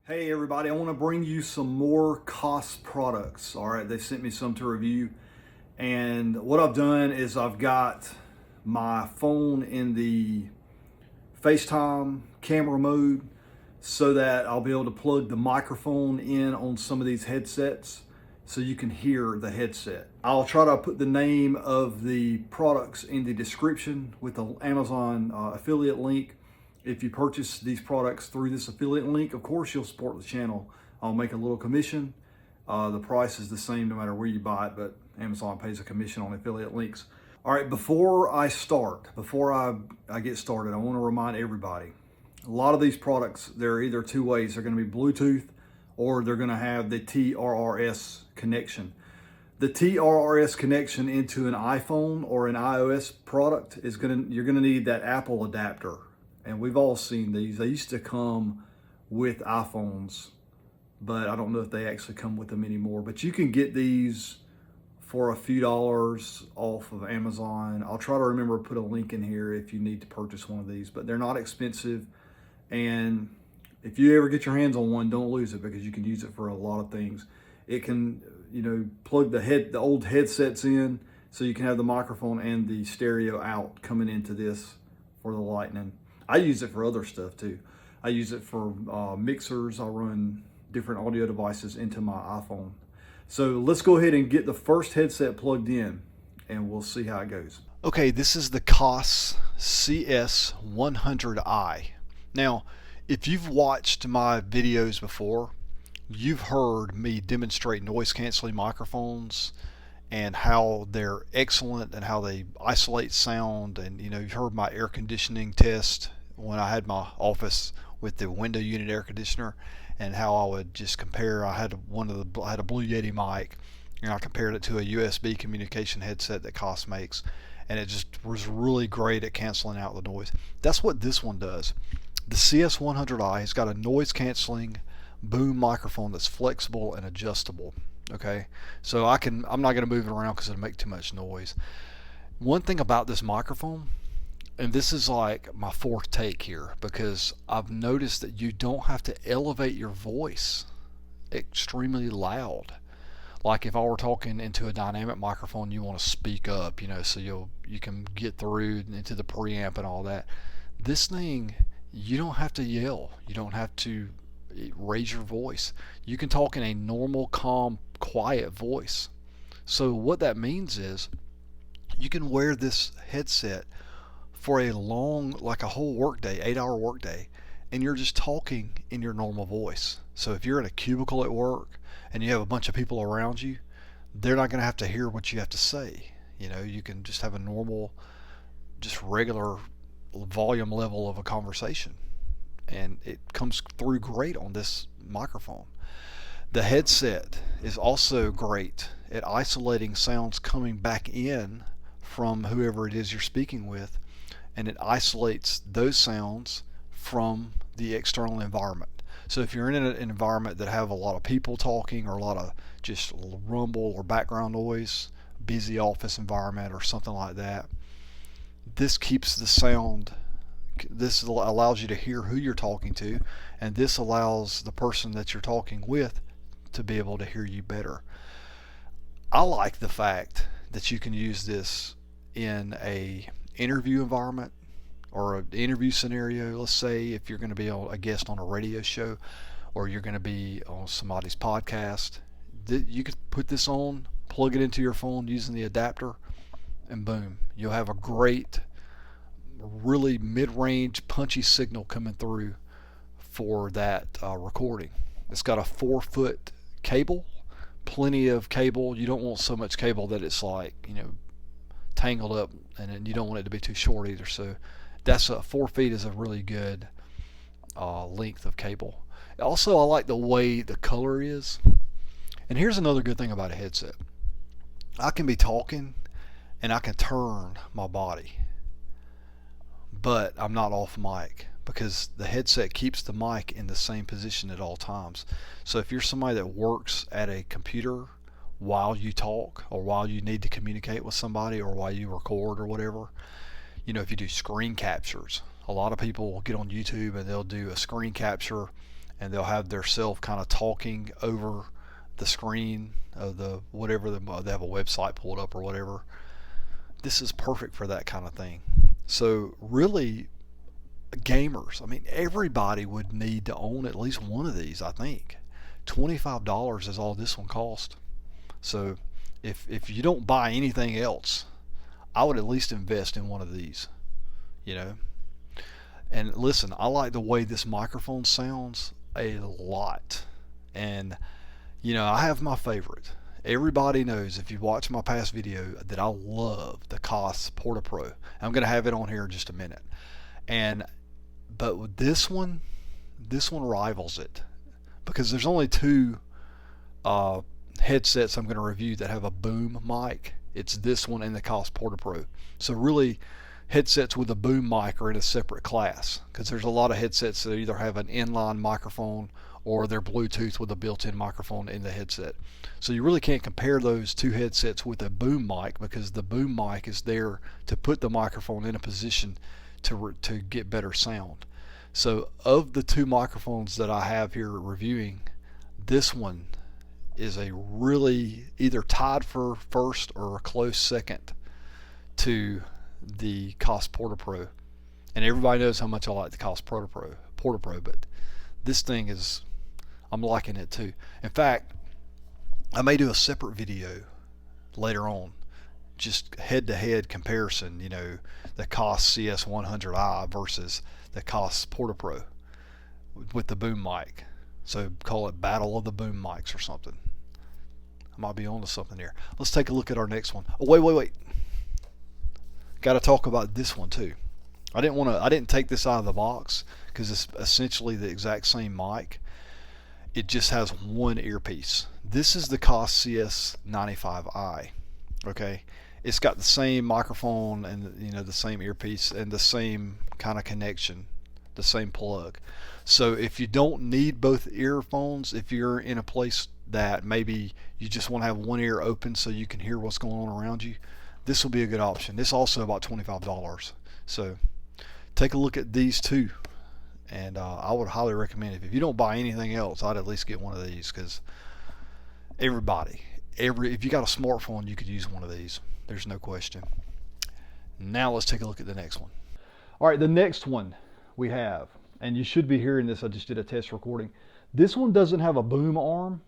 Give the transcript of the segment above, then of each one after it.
Hey everybody, I want to bring you some more Koss products. All right, they sent me some to review. And what I've done is I've got my phone in the FaceTime camera mode so that I'll be able to plug the microphone in on some of these headsets so you can hear the headset. I'll try to put the name of the products in the description with the Amazon affiliate link. If you purchase these products through this affiliate link, of course you'll support the channel. I'll make a little commission. The price is the same no matter where you buy it, but Amazon pays a commission on affiliate links. All right, before I get started, I want to remind everybody, a lot of these products, they're either two ways. They're going to be Bluetooth or they're going to have the TRRS connection. The TRRS connection into an iPhone or an iOS product you're going to need that Apple adapter. And we've all seen these. They used to come with iPhones, but I don't know if they actually come with them anymore. But you can get these for a few dollars off of Amazon. I'll try to remember to put a link in here if you need to purchase one of these, but they're not expensive. And if you ever get your hands on one, don't lose it because you can use it for a lot of things. It can, plug the old headsets in so you can have the microphone and the stereo out coming into this for the lightning. I use it for other stuff too. I use it for mixers. I run different audio devices into my iPhone. So let's go ahead and get the first headset plugged in and we'll see how it goes. Okay, this is the Koss CS100i. Now, if you've watched my videos before, you've heard me demonstrate noise canceling microphones and how they're excellent and how they isolate sound. And you've heard my air conditioning test when I had my office with the window unit air conditioner and how I would just compare. I had a Blue Yeti mic and I compared it to a USB communication headset that Koss makes, and it just was really great at canceling out the noise. That's what this one does. The CS100i has got a noise canceling boom microphone that's flexible and adjustable. Okay, so I'm not going to move it around because it'll make too much noise. One thing about this microphone, and this is like my fourth take here, because I've noticed that you don't have to elevate your voice extremely loud. Like if I were talking into a dynamic microphone, you want to speak up, so you can get through into the preamp and all that. This thing, you don't have to yell. You don't have to raise your voice. You can talk in a normal, calm, quiet voice. So what that means is you can wear this headset for a long, like a whole workday, 8-hour workday, and you're just talking in your normal voice. So if you're in a cubicle at work and you have a bunch of people around you, they're not going to have to hear what you have to say. You can just have a normal, just regular volume level of a conversation, and it comes through great on this microphone. The headset is also great at isolating sounds coming back in from whoever it is you're speaking with, and it isolates those sounds from the external environment. So if you're in an environment that have a lot of people talking or a lot of just rumble or background noise, busy office environment or something like that, this keeps the sound. This allows you to hear who you're talking to, and this allows the person that you're talking with to be able to hear you better. I like the fact that you can use this in a interview environment or an interview scenario. Let's say if you're going to be a guest on a radio show or you're going to be on somebody's podcast, you could put this on, plug it into your phone using the adapter, and boom, you'll have a great, really mid-range punchy signal coming through for that recording. It's got a 4-foot cable, plenty of cable. You don't want so much cable that it's like tangled up, and then you don't want it to be too short either. So that's 4 feet is a really good length of cable. Also, I like the way the color is. And here's another good thing about a headset. I can be talking and I can turn my body, but I'm not off mic because the headset keeps the mic in the same position at all times. So if you're somebody that works at a computer while you talk or while you need to communicate with somebody or while you record or whatever, if you do screen captures, a lot of people will get on YouTube and they'll do a screen capture and they'll have their self kind of talking over the screen of the whatever they have a website pulled up or whatever. This is perfect for that kind of thing. So really, gamers, I mean, everybody would need to own at least one of these, I think. $25 is all this one cost. So if you don't buy anything else, I would at least invest in one of these, you know. And listen, I like the way this microphone sounds a lot. And you know, I have my favorite. Everybody knows, if you watch my past video, that I love the Koss Porti Pro. I'm going to have it on here in just a minute. But with this one rivals it, because there's only two headsets I'm going to review that have a boom mic. It's this one and the Koss Porti Pro. So really, headsets with a boom mic are in a separate class, because there's a lot of headsets that either have an inline microphone or they're Bluetooth with a built-in microphone in the headset. So you really can't compare those two headsets with a boom mic, because the boom mic is there to put the microphone in a position to get better sound. So of the two microphones that I have here reviewing, this one is a really either tied for first or a close second to the Koss Porti Pro. And everybody knows how much I like the Koss Porti Pro, but this thing is, I'm liking it too. In fact, I may do a separate video later on, just head-to-head comparison, you know, the Koss CS100i versus the Koss Porti Pro with the boom mic. So call it Battle of the Boom Mics or something. I might be onto something here. Let's take a look at our next one. Oh, wait. Got to talk about this one too. I didn't take this out of the box because it's essentially the exact same mic. It just has one earpiece. This is the Koss CS100i. Okay, it's got the same microphone and, you know, the same earpiece and the same kind of connection, the same plug. So if you don't need both earphones, if you're in a place that maybe you just want to have one ear open so you can hear what's going on around you, this will be a good option. This is also about $25. So take a look at these two, and I would highly recommend it. If you don't buy anything else, I'd at least get one of these, because if you got a smartphone, you could use one of these. There's no question. Now let's take a look at the next one. All right, the next one we have, and you should be hearing this, I just did a test recording. This one doesn't have a boom arm,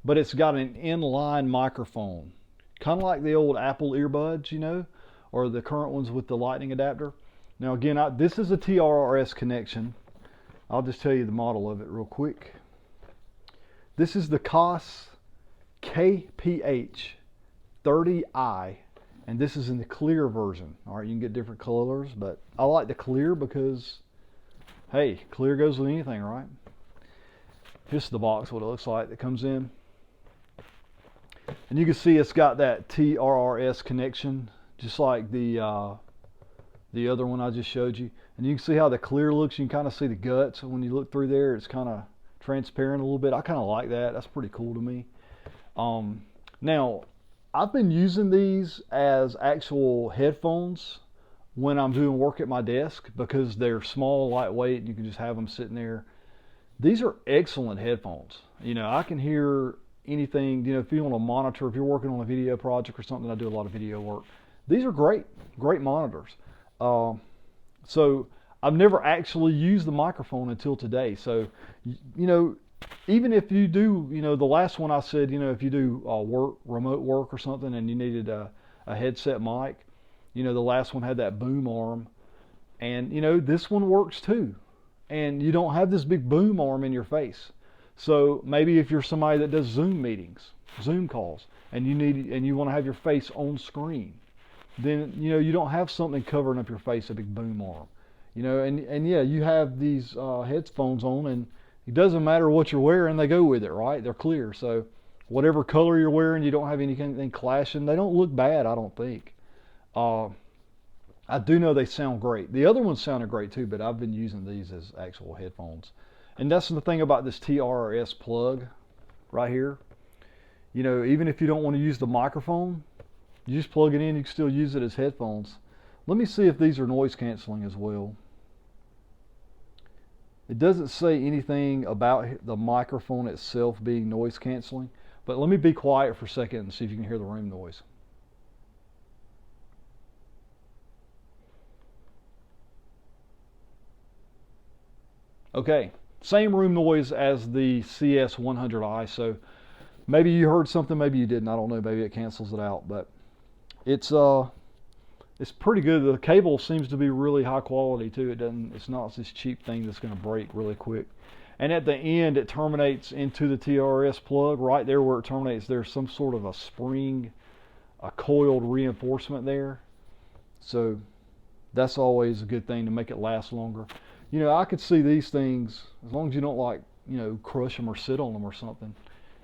but it's got an inline microphone, kind of like the old Apple earbuds, you know, or the current ones with the lightning adapter. Now again, this is a TRRS connection. I'll just tell you the model of it real quick. This is the Koss KPH30i, and this is in the clear version. All right, you can get different colors, but I like the clear because, hey, clear goes with anything, right? Here's the box, what it looks like that comes in. And you can see it's got that TRRS connection, just like the other one I just showed you. And you can see how the clear looks. You can kind of see the guts. When you look through there, it's kind of transparent a little bit. I kind of like that. That's pretty cool to me. Now, I've been using these as actual headphones when I'm doing work at my desk, because they're small, lightweight, and you can just have them sitting there. These are excellent headphones. You know, I can hear anything. You know, if you want to monitor, if you're working on a video project or something, I do a lot of video work. These are great monitors. So I've never actually used the microphone until today. So, you know, even if you do, you know, the last one I said, you know, if you do remote work or something and you needed a headset mic, you know, the last one had that boom arm, and, you know, this one works too. And you don't have this big boom arm in your face. So maybe if you're somebody that does Zoom meetings, Zoom calls, and you want to have your face on screen, then, you know, you don't have something covering up your face, a big boom arm, you know, and yeah, you have these headphones on, and it doesn't matter what you're wearing, they go with it, right? They're clear. So whatever color you're wearing, you don't have anything clashing. They don't look bad, I don't think. I do know they sound great. The other ones sounded great too, but I've been using these as actual headphones. And that's the thing about this TRRS plug right here. You know, even if you don't want to use the microphone, you just plug it in, you can still use it as headphones. Let me see if these are noise canceling as well. It doesn't say anything about the microphone itself being noise canceling, but let me be quiet for a second and see if you can hear the room noise. Okay, same room noise as the CS100i, so maybe you heard something, maybe you didn't, I don't know, maybe it cancels it out, but it's pretty good. The cable seems to be really high quality too. It's not this cheap thing that's going to break really quick. And at the end, it terminates into the TRRS plug. Right there where it terminates, there's some sort of a spring, a coiled reinforcement there. So that's always a good thing to make it last longer. You know, I could see these things, as long as you don't like, you know, crush them or sit on them or something.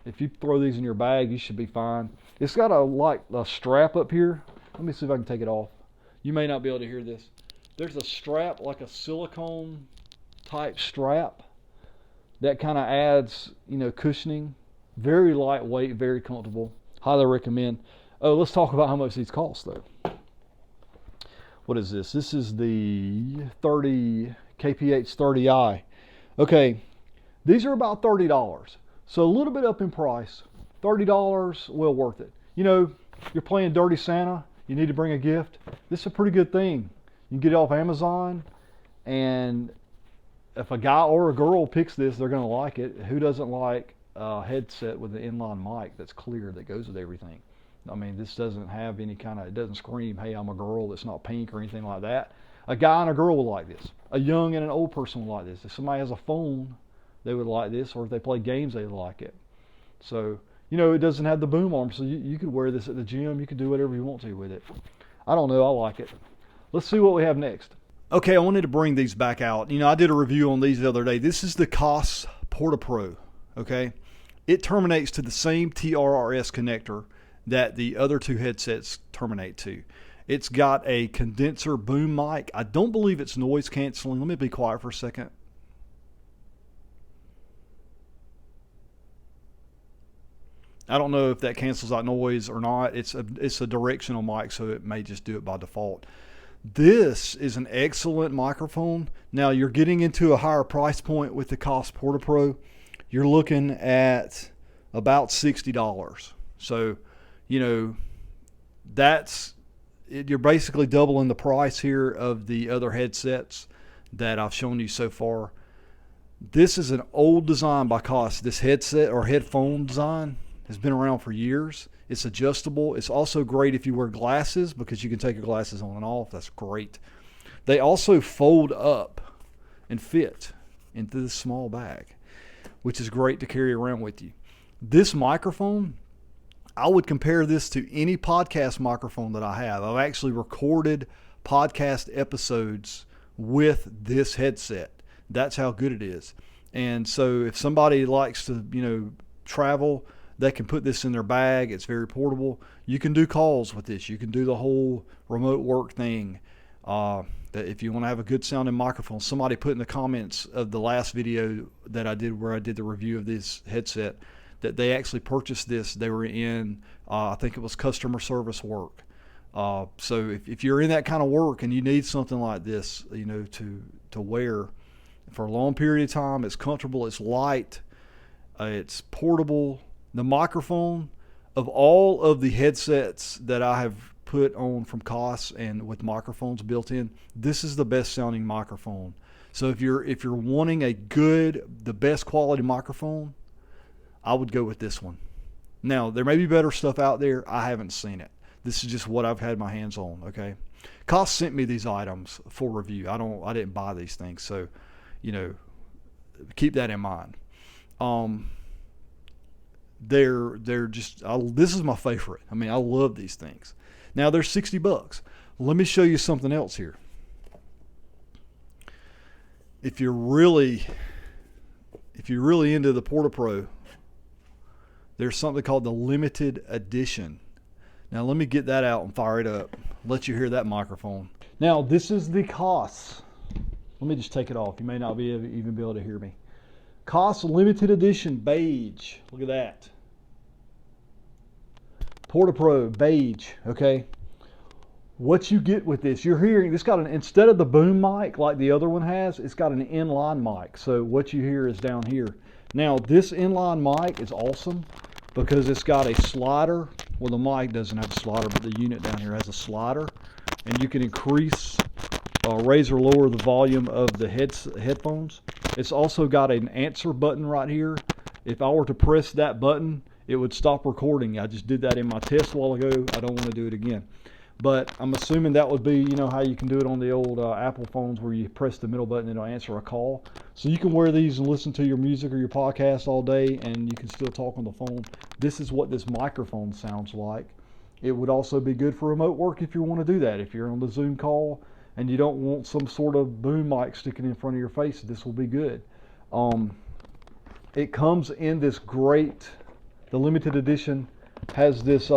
If you throw these in your bag, you should be fine. It's got a strap up here. Let me see if I can take it off. You may not be able to hear this. There's a strap, like a silicone type strap, that kind of adds, you know, cushioning. Very lightweight, very comfortable. Highly recommend. Oh, let's talk about how much these cost though. What is this? This is the KPH30i. Okay, these are about $30. So a little bit up in price. $30, well worth it. You know, you're playing Dirty Santa, you need to bring a gift. This is a pretty good thing. You can get it off Amazon, and if a guy or a girl picks this, they're going to like it. Who doesn't like a headset with an inline mic that's clear, that goes with everything? I mean, this doesn't have any kind of, it doesn't scream, hey, I'm a girl. It's not pink or anything like that. A guy and a girl will like this. A young and an old person will like this. If somebody has a phone, they would like this, or if they play games, they would like it. So, you know, it doesn't have the boom arm, so you could wear this at the gym. You could do whatever you want to with it. I don't know, I like it. Let's see what we have next. Okay, I wanted to bring these back out. You know, I did a review on these the other day. This is the Koss Porti Pro, okay? It terminates to the same TRRS connector that the other two headsets terminate to. It's got a condenser boom mic. I don't believe it's noise canceling. Let me be quiet for a second. I don't know if that cancels out noise or not. It's a directional mic, so it may just do it by default. This is an excellent microphone. Now you're getting into a higher price point with the Koss Porti Pro. You're looking at about $60. So, you know, you're basically doubling the price here of the other headsets that I've shown you so far. This is an old design by Koss. This headset or headphone design has been around for years. It's adjustable. It's also great if you wear glasses, because you can take your glasses on and off. That's great. They also fold up and fit into this small bag, which is great to carry around with you. This microphone, I would compare this to any podcast microphone that I have. I've actually recorded podcast episodes with this headset. That's how good it is. And so if somebody likes to, you know, travel, they can put this in their bag. It's very portable. You can do calls with this. You can do the whole remote work thing. If you want to have a good sounding microphone, somebody put in the comments of the last video that I did where I did the review of this headset that they actually purchased this. They were in, I think it was customer service work. So if you're in that kind of work and you need something like this, you know, to wear for a long period of time, it's comfortable, it's light, it's portable. The microphone, of all of the headsets that I have put on from Koss and with microphones built in, this is the best sounding microphone. So if you're wanting the best quality microphone, I would go with this one. Now, there may be better stuff out there. I haven't seen it. This is just what I've had my hands on, okay? Koss sent me these items for review. I didn't buy these things, so, you know, keep that in mind. They're just, this is my favorite. I mean, I love these things. Now they're $60. Let me show you something else here. If you're really into the Porti Pro, there's something called the limited edition. Now let me get that out and fire it up. Let you hear that microphone. Now this is the Koss. Let me just take it off. You may not even be able to hear me. Koss limited edition beige. Look at that. Porti Pro beige. Okay. what you get with this, you're hearing this got an, instead of the boom mic like the other one has, it's got an inline mic. So what you hear is down here. Now this inline mic is awesome because it's got a slider. Well, the mic doesn't have a slider, but the unit down here has a slider, and you can increase, raise or lower the volume of the headphones. It's also got an answer button right here. If I were to press that button, it would stop recording. I just did that in my test a while ago. I don't want to do it again. But I'm assuming that would be, you know, how you can do it on the old Apple phones where you press the middle button and it'll answer a call. So you can wear these and listen to your music or your podcast all day, and you can still talk on the phone. This is what this microphone sounds like. It would also be good for remote work if you want to do that. If you're on the Zoom call and you don't want some sort of boom mic sticking in front of your face, this will be good. It comes in this great, the limited edition has this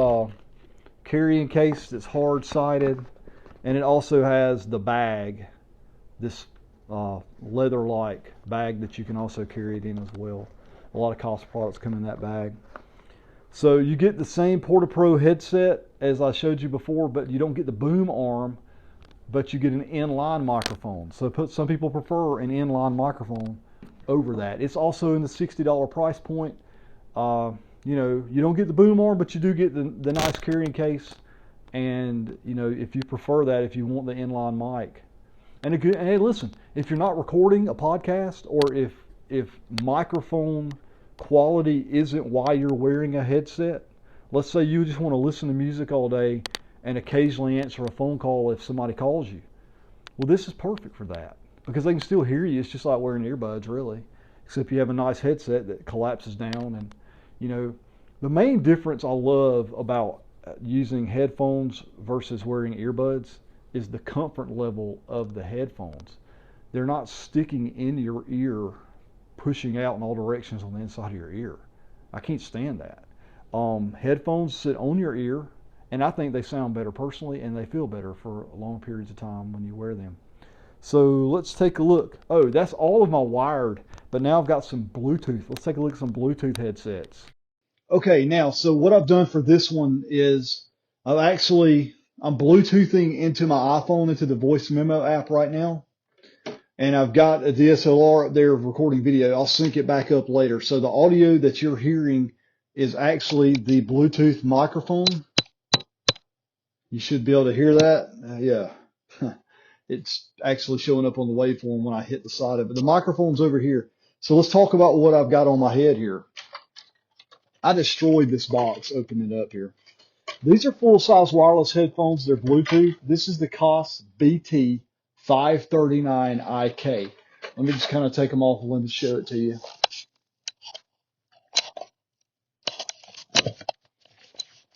carrying case that's hard-sided, and it also has the bag, this leather-like bag that you can also carry it in as well. A lot of Koss products come in that bag. So you get the same Porti Pro headset as I showed you before, but you don't get the boom arm, but you get an inline microphone. So some people prefer an inline microphone over that. It's also in the $60 price point. You know, you don't get the boom arm, but you do get the nice carrying case. And, you know, if you prefer that, if you want the inline mic. And hey, listen, if you're not recording a podcast, or if microphone quality isn't why you're wearing a headset, let's say you just want to listen to music all day and occasionally answer a phone call if somebody calls you. Well, this is perfect for that because they can still hear you. It's just like wearing earbuds, really, except you have a nice headset that collapses down. And you know, the main difference I love about using headphones versus wearing earbuds is the comfort level of the headphones. They're not sticking in your ear, pushing out in all directions on the inside of your ear. I can't stand that. Headphones sit on your ear, and I think they sound better personally, and they feel better for long periods of time when you wear them. So let's take a look. Oh, that's all of my wired, but now I've got some Bluetooth. Let's take a look at some Bluetooth headsets. Okay, now, so what I've done for this one is I'm Bluetoothing into my iPhone, into the voice memo app right now. And I've got a DSLR up there recording video. I'll sync it back up later. So the audio that you're hearing is actually the Bluetooth microphone. You should be able to hear that. Yeah. It's actually showing up on the waveform when I hit the side of it. The microphone's over here. So let's talk about what I've got on my head here. I destroyed this box opening it up here. These are full-size wireless headphones. They're Bluetooth. This is the Koss BT539IK. Let me just kind of take them off and let me show it to you.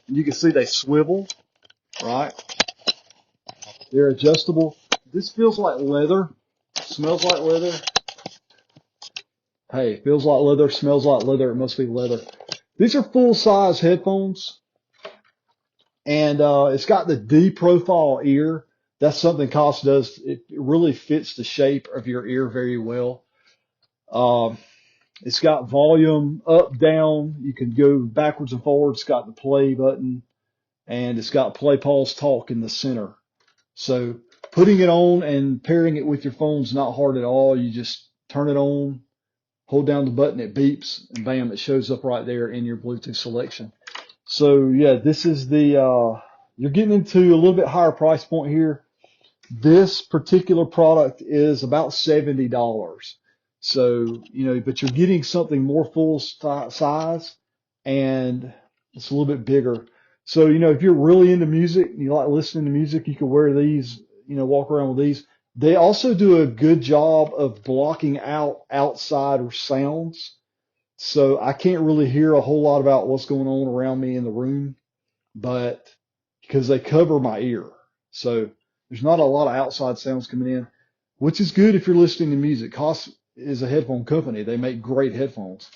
And you can see they swivel, right? They're adjustable. This feels like leather. Smells like leather. Hey, it feels like leather, smells like leather. It must be leather. These are full-size headphones. And it's got the D-profile ear. That's something Koss does. It really fits the shape of your ear very well. It's got volume up, down. You can go backwards and forwards. It's got the play button. And it's got play, pause, talk in the center. So putting it on and pairing it with your phone is not hard at all. You just turn it on, hold down the button, it beeps, and bam, it shows up right there in your Bluetooth selection. So yeah, this is the, you're getting into a little bit higher price point here. This particular product is about $70. So, you know, but you're getting something more full size and it's a little bit bigger. So, you know, if you're really into music, you like listening to music, you can wear these, you know, walk around with these. They also do a good job of blocking out outside sounds. So I can't really hear a whole lot about what's going on around me in the room, but because they cover my ear. So there's not a lot of outside sounds coming in, which is good if you're listening to music. Koss is a headphone company. They make great headphones.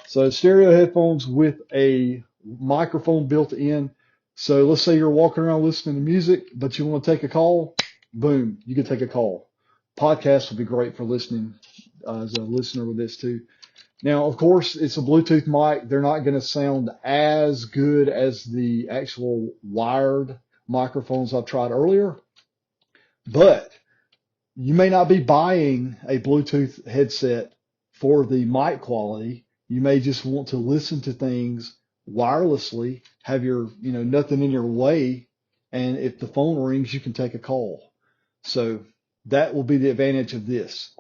So stereo headphones with a microphone built in. So let's say you're walking around listening to music, but you want to take a call. Boom, you can take a call. Podcasts would be great for listening as a listener with this too. Now, of course, it's a Bluetooth mic. They're not going to sound as good as the actual wired microphones I've tried earlier. But you may not be buying a Bluetooth headset for the mic quality. You may just want to listen to things wirelessly, have your, nothing in your way. And if the phone rings, you can take a call. So that will be the advantage of this.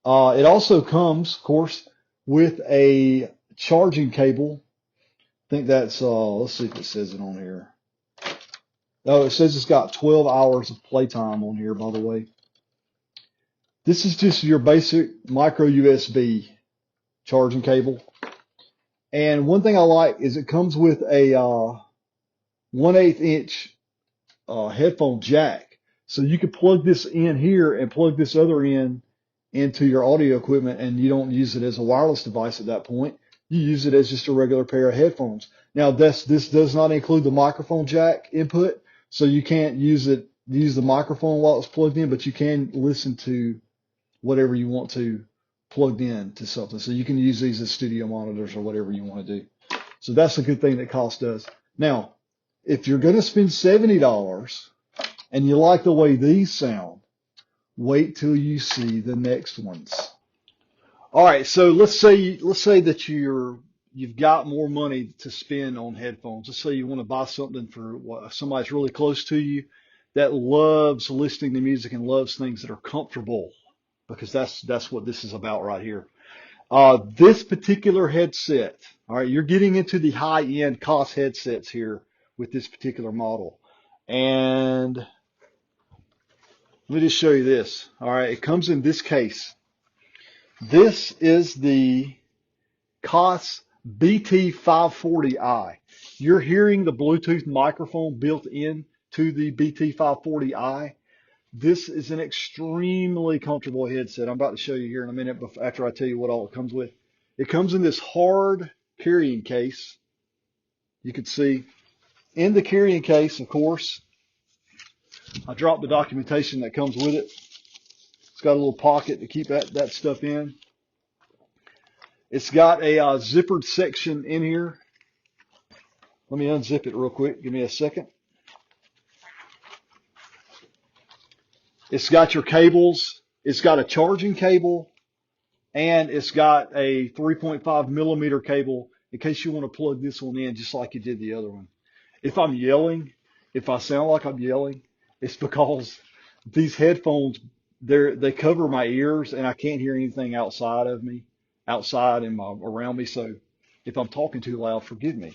It also comes, of course, with a charging cable. I think that's, let's see if it says it on here. Oh, it says it's got 12 hours of playtime on here, by the way. This is just your basic micro USB charging cable. And one thing I like is it comes with a 1/8 inch headphone jack. So you could plug this in here and plug this other in into your audio equipment, and you don't use it as a wireless device at that point. You use it as just a regular pair of headphones. Now, this does not include the microphone jack input, so you can't use the microphone while it's plugged in, but you can listen to whatever you want to plugged in to something. So you can use these as studio monitors or whatever you want to do. So that's a good thing that Koss does. Now, if you're going to spend $70 and you like the way these sound, wait till you see the next ones. All right, so let's say that you've got more money to spend on headphones. Let's say you want to buy something for somebody's really close to you that loves listening to music and loves things that are comfortable, because that's what this is about right here. This particular headset, all right, you're getting into the high-end Koss headsets here with this particular model. And let me just show you this. All right, it comes in this case. This is the Koss BT540i. You're hearing the Bluetooth microphone built in to the BT540i. This is an extremely comfortable headset. I'm about to show you here in a minute after I tell you what all it comes with. It comes in this hard carrying case. You can see in the carrying case, of course, I dropped the documentation that comes with it. It's got a little pocket to keep that stuff in. It's got a zippered section in here. Let me unzip it real quick. Give me a second. It's got your cables. It's got a charging cable, and it's got a 3.5 millimeter cable in case you want to plug this one in just like you did the other one. If I'm yelling, if I sound like I'm yelling, it's because these headphones, they cover my ears and I can't hear anything outside and around me. So if I'm talking too loud, forgive me.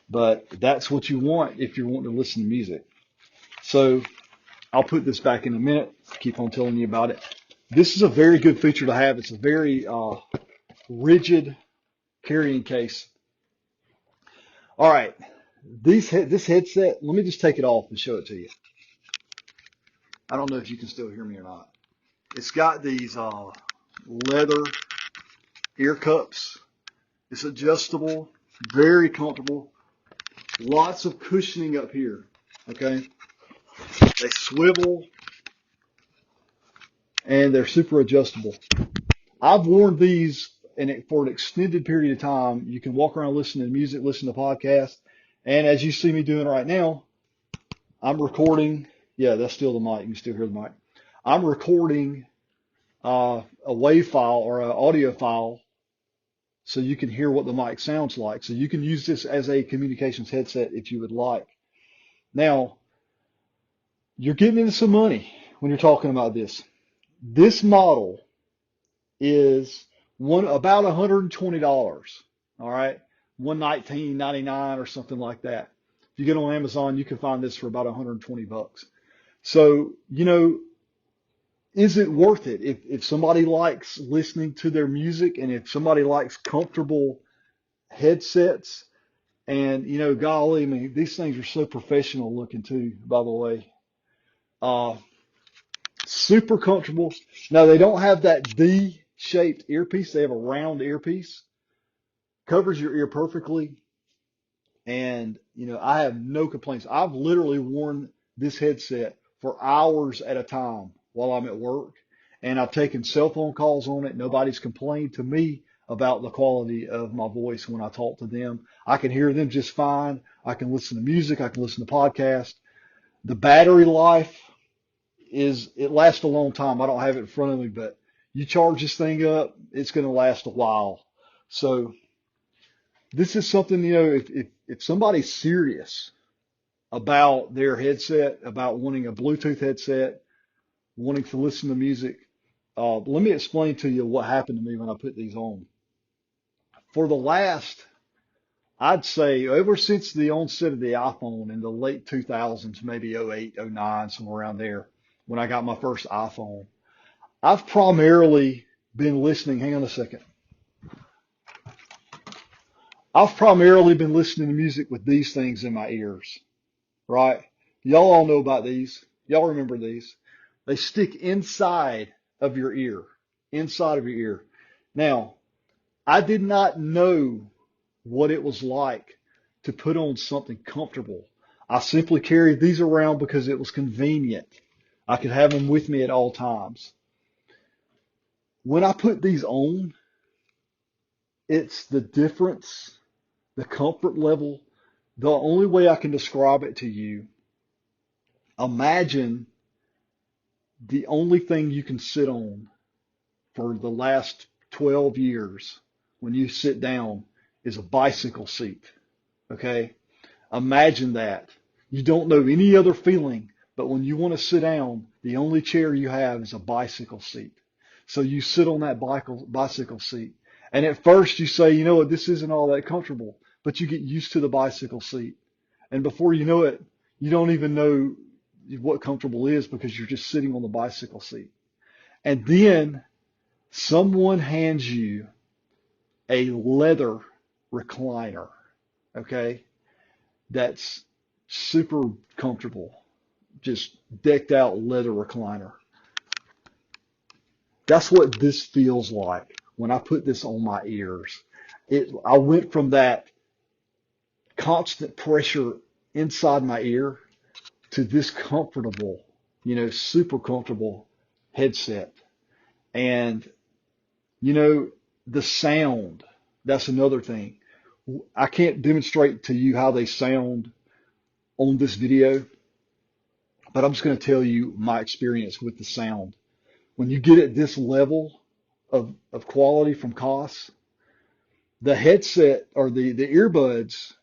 But that's what you want if you're wanting to listen to music. So I'll put this back in a minute. Keep on telling you about it. This is a very good feature to have. It's a very rigid carrying case. All right, this headset, let me just take it off and show it to you. I don't know if you can still hear me or not. It's got these leather ear cups. It's adjustable, very comfortable. Lots of cushioning up here, okay? They swivel, and they're super adjustable. I've worn these for an extended period of time. You can walk around listening to music, listen to podcasts, and as you see me doing right now, I'm recording. Yeah, that's still the mic. You can still hear the mic. I'm recording a WAV file or an audio file so you can hear what the mic sounds like. So you can use this as a communications headset if you would like. Now, you're getting into some money when you're talking about this. This model is about $120. All right, $119.99 or something like that. If you get on Amazon, you can find this for about 120 bucks. So, is it worth it? If somebody likes listening to their music and if somebody likes comfortable headsets, and golly, I mean, these things are so professional looking too, by the way. Super comfortable. Now, they don't have that D-shaped earpiece. They have a round earpiece. Covers your ear perfectly. And, I have no complaints. I've literally worn this headset for hours at a time while I'm at work. And I've taken cell phone calls on it. Nobody's complained to me about the quality of my voice when I talk to them. I can hear them just fine. I can listen to music. I can listen to podcasts. The battery life it lasts a long time. I don't have it in front of me, but you charge this thing up, it's going to last a while. So this is something, if somebody's serious about their headset, about wanting a Bluetooth headset, wanting to listen to music, let me explain to you what happened to me when I put these on. For the last, I'd say, ever since the onset of the iPhone in the late 2000s, maybe '08, '09, somewhere around there, when I got my first iPhone, I've primarily been listening. Hang on a second. I've primarily been listening to music with these things in my ears, right? Y'all all know about these. Y'all remember these. They stick inside of your ear, inside of your ear. Now, I did not know what it was like to put on something comfortable. I simply carried these around because it was convenient. I could have them with me at all times. When I put these on, it's the difference, the comfort level. The only way I can describe it to you, imagine the only thing you can sit on for the last 12 years when you sit down is a bicycle seat. Okay? Imagine that. You don't know any other feeling, but when you want to sit down, the only chair you have is a bicycle seat. So you sit on that bicycle seat. And at first you say, you know what, this isn't all that comfortable, but you get used to the bicycle seat. And before you know it, you don't even know what comfortable is because you're just sitting on the bicycle seat. And then someone hands you a leather recliner, okay, that's super comfortable, just decked out leather recliner. That's what this feels like when I put this on my ears. I went from that constant pressure inside my ear to this comfortable, super comfortable headset. And, you know, the sound, that's another thing. I can't demonstrate to you how they sound on this video, but I'm just going to tell you my experience with the sound. When you get at this level of quality from Koss, the headset or the earbuds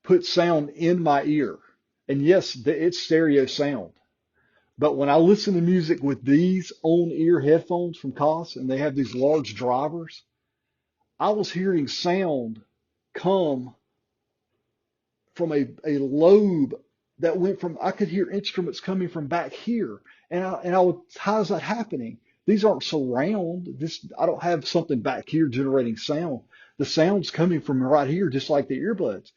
put sound in my ear. And yes, it's stereo sound. But when I listen to music with these on-ear headphones from Koss, and they have these large drivers, I was hearing sound come from a lobe that went from, I could hear instruments coming from back here. And I would, how is that happening? These aren't surround. I don't have something back here generating sound. The sound's coming from right here, just like the earbuds.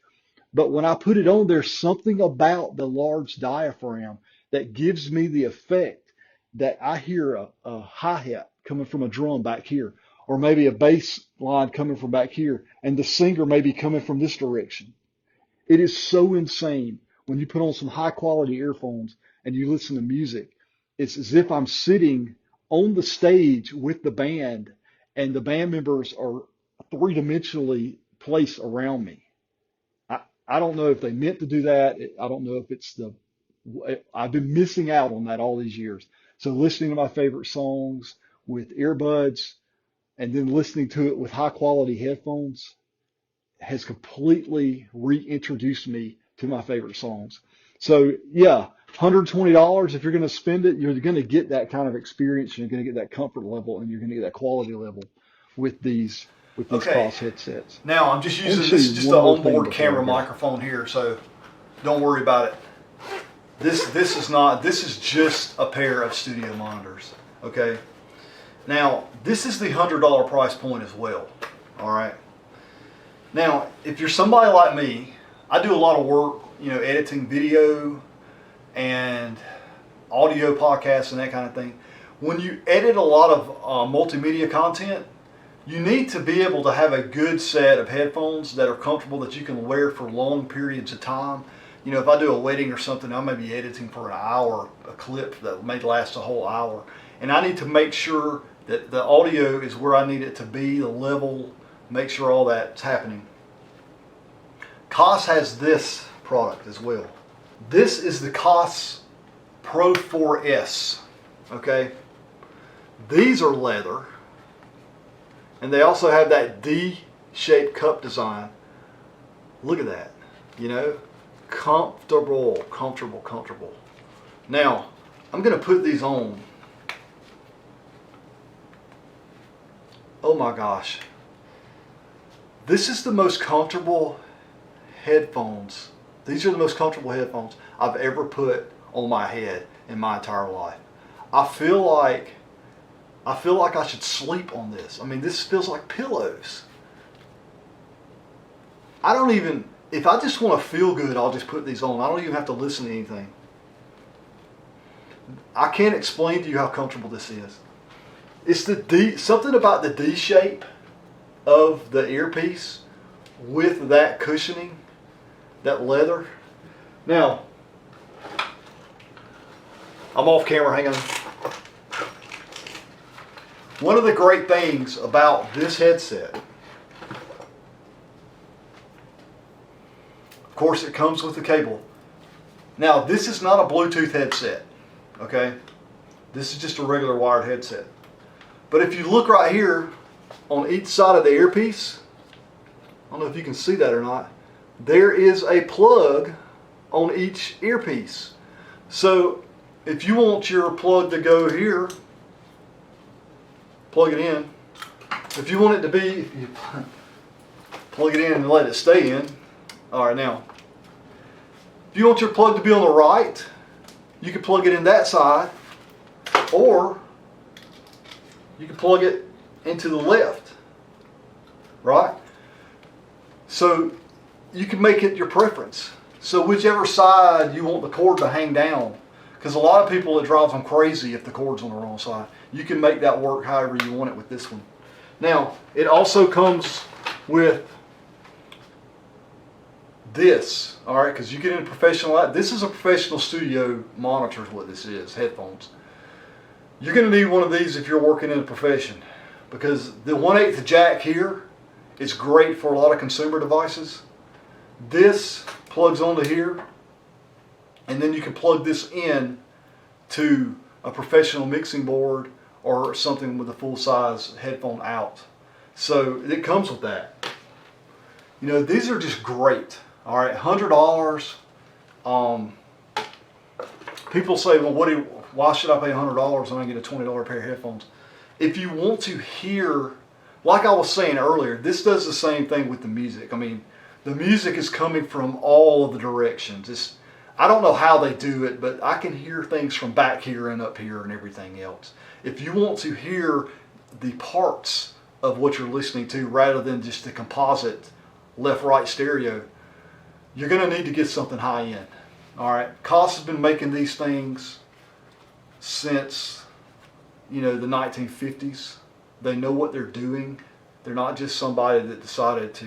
But when I put it on, there's something about the large diaphragm that gives me the effect that I hear a hi-hat coming from a drum back here, or maybe a bass line coming from back here, and the singer may be coming from this direction. It is so insane when you put on some high quality earphones and you listen to music. It's as if I'm sitting on the stage with the band and the band members are three-dimensionally placed around me. I don't know if they meant to do that. I don't know if I've been missing out on that all these years. So listening to my favorite songs with earbuds and then listening to it with high quality headphones has completely reintroduced me to my favorite songs. So yeah, $120, if you're going to spend it, you're going to get that kind of experience. You're going to get that comfort level and you're going to get that quality level with these Okay. Koss headsets. Now I'm just Let me using show this is you just one the more thing onboard before camera I go. microphone here, so don't worry about it. This is not. This is just a pair of studio monitors. Okay. Now this is the $100 price point as well. All right. Now if you're somebody like me, I do a lot of work, editing video and audio podcasts and that kind of thing. When you edit a lot of multimedia content, you need to be able to have a good set of headphones that are comfortable that you can wear for long periods of time. If I do a wedding or something, I may be editing for an hour, a clip that may last a whole hour. And I need to make sure that the audio is where I need it to be, the level, make sure all that's happening. Koss has this product as well. This is the Koss Pro 4S. Okay, these are leather, and they also have that D-shaped cup design. Look at that, you know, comfortable. Now, I'm gonna put these on. Oh my gosh. This is the most comfortable headphones. These are the most comfortable headphones I've ever put on my head in my entire life. I feel like I should sleep on this. I mean, this feels like pillows. I don't even, if I just want to feel good, I'll just put these on. I don't even have to listen to anything. I can't explain to you how comfortable this is. It's the D, something about the D shape of the earpiece with that cushioning, that leather. Now, I'm off camera, hang on. One of the great things about this headset, of course, it comes with the cable. Now, this is not a Bluetooth headset, okay? This is just a regular wired headset. But if you look right here on each side of the earpiece, I don't know if you can see that or not, there is a plug on each earpiece. So if you want your plug to go here, plug it in. If you want it to be, if you plug it in and let it stay in. All right, now, if you want your plug to be on the right, you can plug it in that side, or you can plug it into the left, right? So you can make it your preference. So whichever side you want the cord to hang down, because a lot of people, it drives them crazy if the cord's on the wrong side. You can make that work however you want it with this one. Now, it also comes with this, all right, because you get in professional, this is a professional studio monitor is what this is, headphones. You're going to need one of these if you're working in a profession, because the 1/8 jack here is great for a lot of consumer devices. This plugs onto here, and then you can plug this in to a professional mixing board or something with a full-size headphone out. So it comes with that. You know, these are just great. All right, $100. People say, well, why should I pay $100 when I get a $20 pair of headphones? If you want to hear, like I was saying earlier, this does the same thing with the music. I mean, the music is coming from all of the directions. I don't know how they do it, but I can hear things from back here and up here and everything else. If you want to hear the parts of what you're listening to rather than just the composite left-right stereo, you're going to need to get something high-end. All right, Koss has been making these things since, you know, the 1950s. They know what they're doing. They're not just somebody that decided to,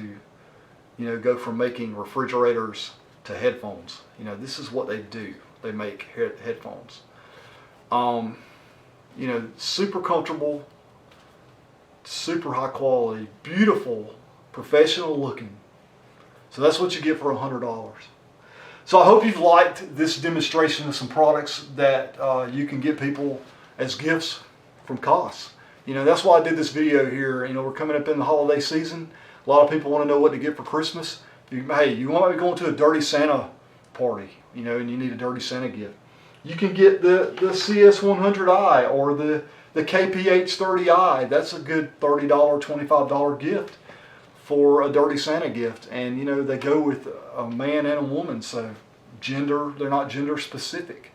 you know, go from making refrigerators to headphones. You know, this is what they do. They make headphones. You know, super comfortable, super high quality, beautiful, professional looking. So that's what you get for $100. So I hope you've liked this demonstration of some products that you can get people as gifts from Koss. You know, that's why I did this video here. You know, we're coming up in the holiday season. A lot of people want to know what to get for Christmas. Hey, you might be going to a Dirty Santa party, you know, and you need a Dirty Santa gift. You can get the CS100i or the KPH30i. That's a good $30, $25 gift for a Dirty Santa gift. And, you know, they go with a man and a woman, so they're not gender specific.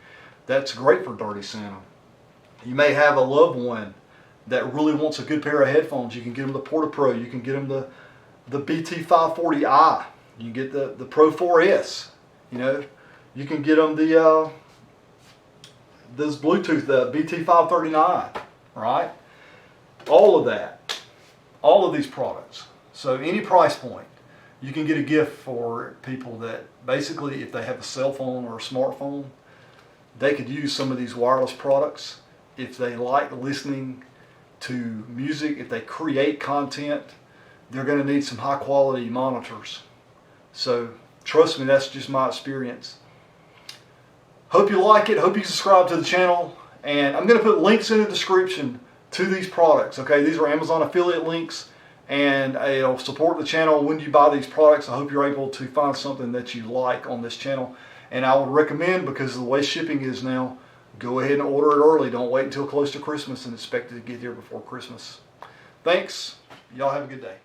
That's great for Dirty Santa. You may have a loved one that really wants a good pair of headphones. You can get them the Porti Pro. You can get them the BT540i. You can get the Pro 4S. You know, you can get them this Bluetooth, the BT539, right? All of that, all of these products. So any price point, you can get a gift for people that basically, if they have a cell phone or a smartphone, they could use some of these wireless products. If they like listening to music, if they create content, they're going to need some high quality monitors. So trust me, that's just my experience. Hope you like it. Hope you subscribe to the channel. And I'm going to put links in the description to these products. Okay, these are Amazon affiliate links, and it'll support the channel when you buy these products. I hope you're able to find something that you like on this channel. And I would recommend, because of the way shipping is now, go ahead and order it early. Don't wait until close to Christmas and expect it to get here before Christmas. Thanks. Y'all have a good day.